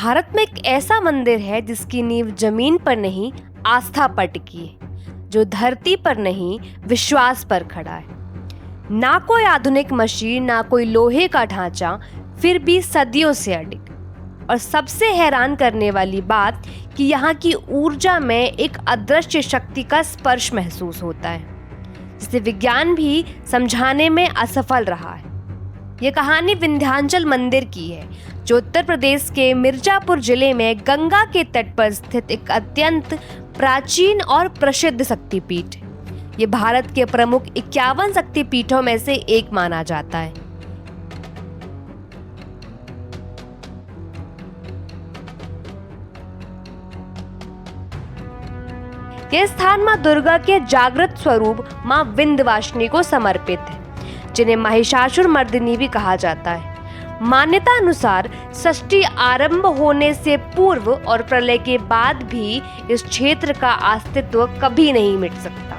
भारत में एक ऐसा मंदिर है जिसकी नींव जमीन पर नहीं, आस्था पर टिकी है, जो धरती पर नहीं, विश्वास पर खड़ा है। ना कोई आधुनिक मशीन, ना कोई लोहे का ढांचा, फिर भी सदियों से अडिग। और सबसे हैरान करने वाली बात कि यहाँ की ऊर्जा में एक अदृश्य शक्ति का स्पर्श महसूस होता है, जिसे विज्ञान भी समझाने में असफल रहा है। ये कहानी विंध्याचल मंदिर की है, जो उत्तर प्रदेश के मिर्जापुर जिले में गंगा के तट पर स्थित एक अत्यंत प्राचीन और प्रसिद्ध शक्तिपीठ है। ये भारत के प्रमुख 51 शक्तिपीठों में से एक माना जाता है। यह स्थान मां दुर्गा के जागृत स्वरूप मां विंध्यवासिनी को समर्पित है, जिन्हें महिषासुर मर्दिनी भी कहा जाता है। मान्यता अनुसार सृष्टि आरंभ होने से पूर्व और प्रलय के बाद भी इस क्षेत्र का अस्तित्व कभी नहीं मिट सकता।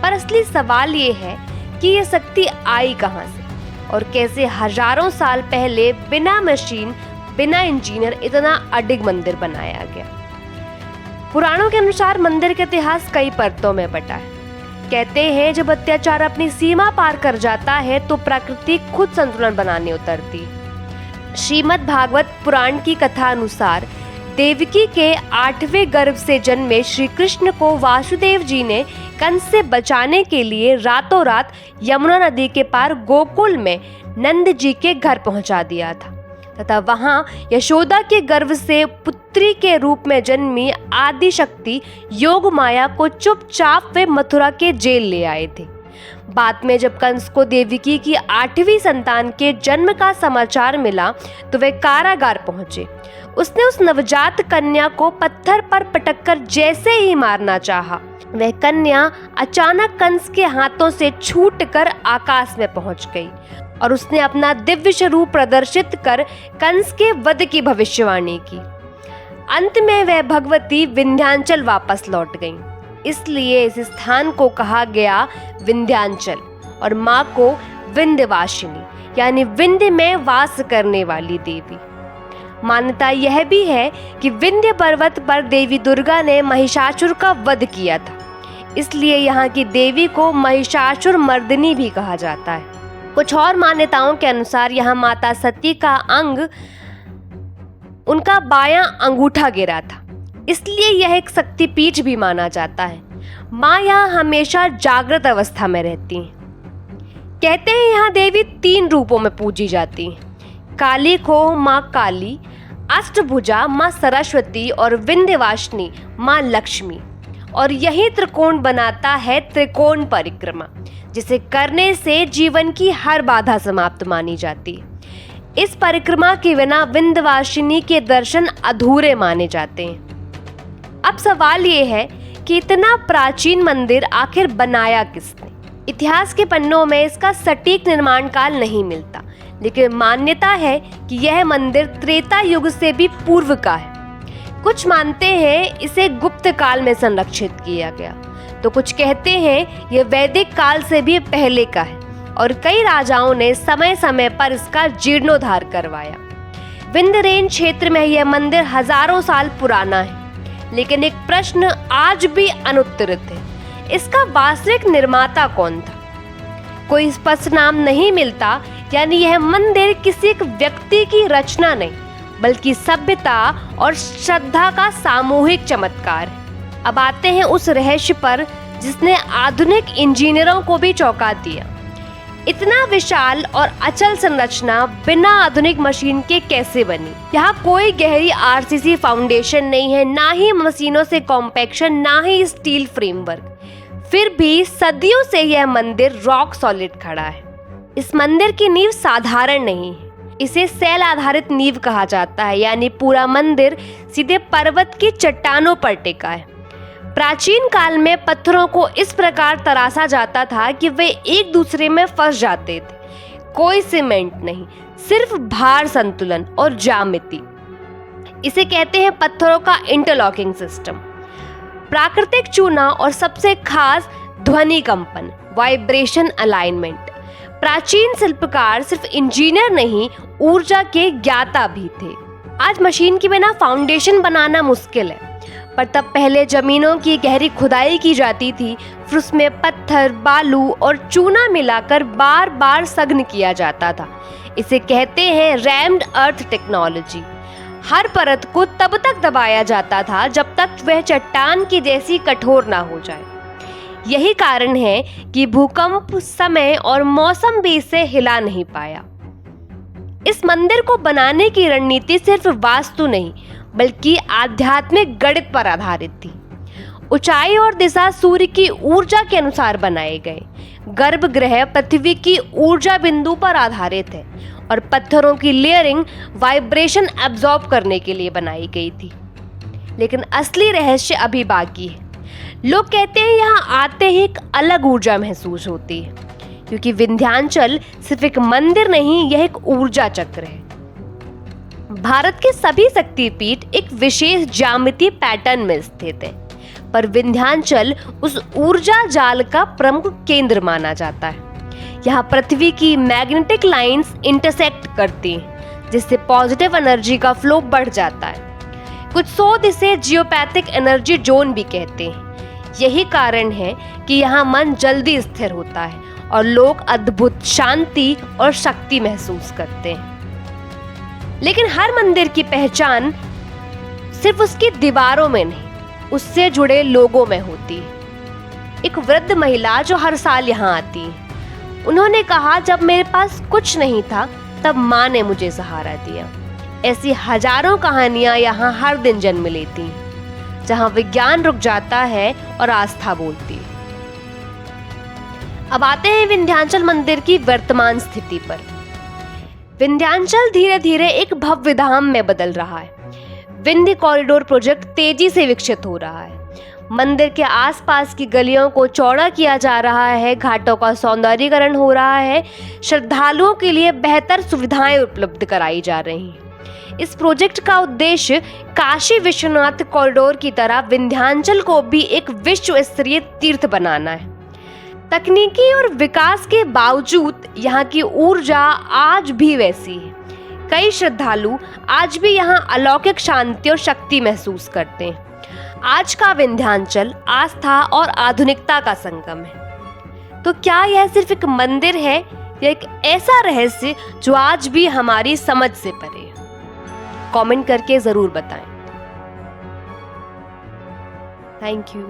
पर असली सवाल ये है कि ये शक्ति आई कहां से और कैसे हजारों साल पहले बिना मशीन, बिना इंजीनियर इतना अडिग मंदिर बनाया गया। पुराणों के अनुसार मंदिर का इतिहास कई परतों में बटा है। कहते हैं जब अत्याचार अपनी सीमा पार कर जाता है तो प्रकृति खुद संतुलन बनाने उतरती है। श्रीमद् भागवत पुराण की कथा अनुसार देवकी के 8वें गर्भ से जन्मे श्री कृष्ण को वासुदेव जी ने कंस से बचाने के लिए रातों रात यमुना नदी के पार गोकुल में नंद जी के घर पहुंचा दिया था, तथा वहां यशोदा के गर्भ से पुत्री के रूप में जन्मी आदि शक्ति योग माया को चुपचाप वे मथुरा के जेल ले आए थे। बाद में जब कंस को देवकी की 8वीं संतान के जन्म का समाचार मिला तो वे कारागार पहुंचे। उसने उस नवजात कन्या को पत्थर पर पटककर जैसे ही मारना चाहा, वह कन्या अचानक कंस के हाथों से छूटकर आकाश में पहुंच गई और उसने अपना दिव्य स्वरूप प्रदर्शित कर कंस के वध की भविष्यवाणी की। अंत में वह भगवती विंध्याचल वापस लौट गईं। इसलिए इस स्थान को कहा गया विंध्याचल और मां को विंध्यवासिनी, यानी विंध्य में वास करने वाली देवी। मान्यता यह भी है कि विंध्य पर्वत पर देवी दुर्गा ने महिषासुर का वध किया था, इसलिए यहाँ की देवी को महिषासुर मर्दिनी भी कहा जाता है। कुछ और मान्यताओं के अनुसार यहाँ माता सती का अंग, उनका बायां अंगूठा गिरा था, इसलिए यह एक शक्तिपीठ भी माना जाता है। माँ यहाँ हमेशा जागृत अवस्था में रहती हैं। कहते हैं यहाँ देवी 3 रूपों में पूजी जाती हैं। काली को माँ काली, अष्टभुजा माँ सरस्वती और विंध्यवासिनी माँ लक्ष्मी। और यही त्रिकोण बनाता है त्रिकोण परिक्रमा, जिसे करने से जीवन की हर बाधा समाप्त मानी जाती है। इस परिक्रमा के बिना विंध्यवासिनी के दर्शन अधूरे माने जाते हैं। अब सवाल ये है कि इतना प्राचीन मंदिर आखिर बनाया किसने? इतिहास के पन्नों में इसका सटीक निर्माण काल नहीं मिलता, लेकिन मान्यता है कि यह मंदिर त्रेता युग से भी पूर्व का है। कुछ मानते हैं इसे गुप्त काल में संरक्षित किया गया, तो कुछ कहते हैं यह वैदिक काल से भी पहले का है और कई राजाओं ने समय समय पर इसका जीर्णोद्धार करवाया। विंध्य रेंज क्षेत्र में यह मंदिर हजारों साल पुराना है, लेकिन एक प्रश्न आज भी अनुत्तरित है। इसका वास्तविक निर्माता कौन था? कोई स्पष्ट नाम नहीं मिलता, यानी यह मंदिर किसी एक व्यक्ति की रचना नहीं, बल्कि सभ्यता और श्रद्धा का सामूहिक चमत्कार है। अब आते हैं उस रहस्य पर जिसने आधुनिक इंजीनियरों को भी चौंका दिया। इतना विशाल और अचल संरचना बिना आधुनिक मशीन के कैसे बनी? यहाँ कोई गहरी आरसीसी फाउंडेशन नहीं है, ना ही मशीनों से कॉम्पैक्शन, ना ही स्टील फ्रेमवर्क। फिर भी सदियों से यह मंदिर रॉक सॉलिड खड़ा है। इस मंदिर की नींव साधारण नहीं है, इसे शैल आधारित नींव कहा जाता है, यानी पूरा मंदिर सीधे पर्वत की चट्टानों पर टिका है। प्राचीन काल में पत्थरों को इस प्रकार तराशा जाता था कि वे एक दूसरे में फंस जाते थे। कोई सीमेंट नहीं, सिर्फ भार संतुलन और ज्यामिति। इसे कहते हैं पत्थरों का इंटरलॉकिंग सिस्टम। प्राकृतिक चूना और सबसे खास ध्वनि कंपन, वाइब्रेशन अलाइनमेंट। प्राचीन शिल्पकार सिर्फ इंजीनियर नहीं, ऊर्जा के ज्ञाता भी थे। आज मशीन के बिना फाउंडेशन बनाना मुश्किल है, पर तब पहले जमीनों की गहरी खुदाई की जाती थी, फिर उसमें पत्थर, बालू और चूना मिलाकर बार बार सघन किया जाता था। इसे कहते हैं रैम्ड अर्थ टेक्नोलॉजी। हर परत को तब तक दबाया जाता था जब तक वह चट्टान की जैसी कठोर ना हो जाए। यही कारण है कि भूकंप, समय और मौसम भी इसे हिला नहीं पाया। इस मंदिर को बनाने की रणनीति सिर्फ वास्तु नहीं बल्कि आध्यात्मिक गणित पर आधारित थी। ऊंचाई और दिशा सूर्य की ऊर्जा के अनुसार बनाए गए। गर्भगृह पृथ्वी की ऊर्जा बिंदु पर आधारित है और पत्थरों की लेयरिंग वाइब्रेशन एब्जॉर्ब करने के लिए बनाई गई थी। लेकिन असली रहस्य अभी बाकी है। लोग कहते हैं यहाँ आते ही एक अलग ऊर्जा महसूस होती है, क्योंकि विंध्याचल सिर्फ एक मंदिर नहीं, यह एक ऊर्जा चक्र है। भारत के सभी शक्तिपीठ एक विशेष ज्यामितीय पैटर्न में स्थित है, पर विंध्याचल उस ऊर्जा जाल का प्रमुख केंद्र माना जाता है। यहाँ पृथ्वी की मैग्नेटिक लाइंस इंटरसेक्ट करती हैं, जिससे पॉजिटिव एनर्जी का फ्लो बढ़ जाता है। कुछ शोध इसे जियोपैथिक एनर्जी जोन भी कहते हैं। यही कारण है कि यहाँ मन जल्दी स्थिर होता है और लोग अद्भुत शांति और शक्ति महसूस करते हैं। लेकिन हर मंदिर की पहचान सिर्फ उसकी दीवारों में नहीं, उससे जुड़े लोगों में होती है। एक वृद्ध महिला जो हर साल यहाँ आती है, उन्होंने कहा, जब मेरे पास कुछ नहीं था तब माँ ने मुझे सहारा दिया। ऐसी हजारों कहानियां यहाँ हर दिन जन्म लेती हैं, जहाँ विज्ञान रुक जाता है और आस्था बोलती है। अब आते हैं विंध्याचल मंदिर की वर्तमान स्थिति पर। विंध्याचल धीरे धीरे एक भव्य धाम में बदल रहा है। विंध्य कॉरिडोर प्रोजेक्ट तेजी से विकसित हो रहा है। मंदिर के आसपास की गलियों को चौड़ा किया जा रहा है, घाटों का सौंदर्यीकरण हो रहा है, श्रद्धालुओं के लिए बेहतर सुविधाएं उपलब्ध कराई जा रही हैं। इस प्रोजेक्ट का उद्देश्य काशी विश्वनाथ कॉरिडोर की तरह विंध्याचल को भी एक विश्व स्तरीय तीर्थ बनाना है। तकनीकी और विकास के बावजूद यहाँ की ऊर्जा आज भी वैसी है। कई श्रद्धालु आज भी यहाँ अलौकिक शांति और शक्ति महसूस करते हैं। आज का विंध्याचल आस्था और आधुनिकता का संगम है। तो क्या यह सिर्फ एक मंदिर है या एक ऐसा रहस्य जो आज भी हमारी समझ से परे है? कमेंट करके जरूर बताएं। Thank you.